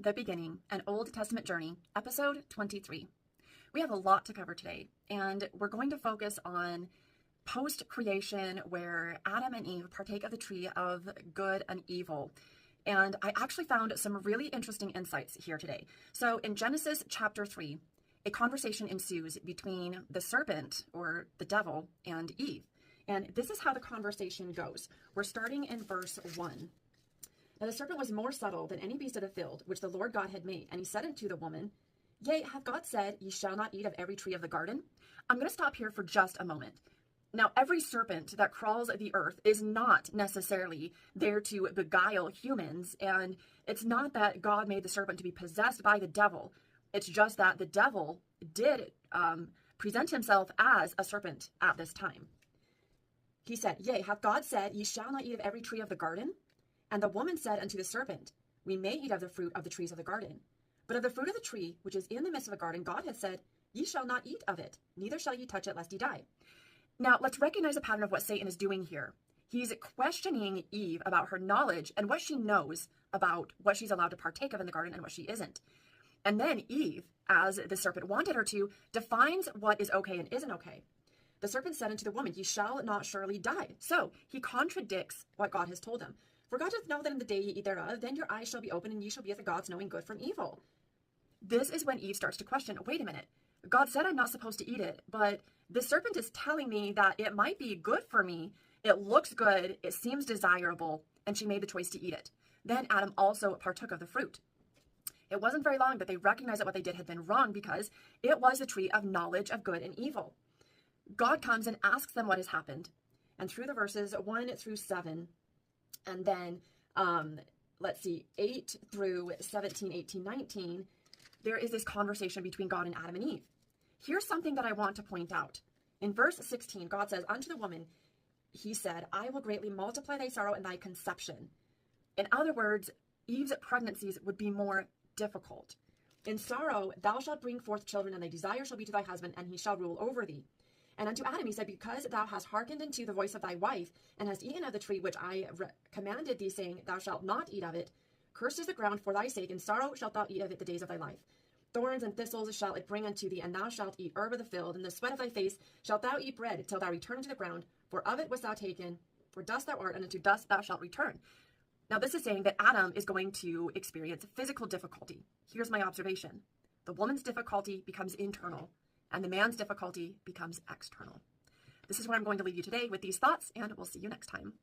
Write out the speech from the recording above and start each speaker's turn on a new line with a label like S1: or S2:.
S1: The Beginning, an Old Testament Journey, episode 23. We have a lot to cover today, and we're going to focus on post-creation where Adam and Eve partake of the tree of good and evil. And I actually found some really interesting insights here today. So in Genesis chapter 3, a conversation ensues between the serpent, or the devil, and Eve. And this is how the conversation goes. We're starting in verse 1. Now the serpent was more subtle than any beast of the field, which the Lord God had made. And he said unto the woman, Yea, hath God said, Ye shall not eat of every tree of the garden? I'm going to stop here for just a moment. Now, every serpent that crawls the earth is not necessarily there to beguile humans. And it's not that God made the serpent to be possessed by the devil. It's just that the devil did present himself as a serpent at this time. He said, Yea, hath God said, Ye shall not eat of every tree of the garden? And the woman said unto the serpent, We may eat of the fruit of the trees of the garden. But of the fruit of the tree, which is in the midst of the garden, God hath said, Ye shall not eat of it, neither shall ye touch it, lest ye die. Now, let's recognize the pattern of what Satan is doing here. He's questioning Eve about her knowledge and what she knows about what she's allowed to partake of in the garden and what she isn't. And then Eve, as the serpent wanted her to, defines what is okay and isn't okay. The serpent said unto the woman, Ye shall not surely die. So he contradicts what God has told him. For God doth know that in the day ye eat thereof, then your eyes shall be opened, and ye shall be as the gods, knowing good from evil. This is when Eve starts to question, wait a minute, God said I'm not supposed to eat it, but the serpent is telling me that it might be good for me. It looks good, it seems desirable, and she made the choice to eat it. Then Adam also partook of the fruit. It wasn't very long, but they recognized that what they did had been wrong because it was the tree of knowledge of good and evil. God comes and asks them what has happened. And through the verses 1 through 7, and then, 8 through 17, 18, 19, there is this conversation between God and Adam and Eve. Here's something that I want to point out. In verse 16, God says, Unto the woman, he said, I will greatly multiply thy sorrow and thy conception. In other words, Eve's pregnancies would be more difficult. In sorrow, thou shalt bring forth children, and thy desire shall be to thy husband, and he shall rule over thee. And unto Adam he said, Because thou hast hearkened unto the voice of thy wife, and hast eaten of the tree which I commanded thee, saying, Thou shalt not eat of it, cursed is the ground for thy sake, and sorrow shalt thou eat of it the days of thy life. Thorns and thistles shall it bring unto thee, and thou shalt eat herb of the field, and the sweat of thy face shalt thou eat bread, till thou return to the ground, for of it wast thou taken, for dust thou art, and unto dust thou shalt return. Now this is saying that Adam is going to experience physical difficulty. Here's my observation. The woman's difficulty becomes internal, and the man's difficulty becomes external. This is where I'm going to leave you today with these thoughts, and we'll see you next time.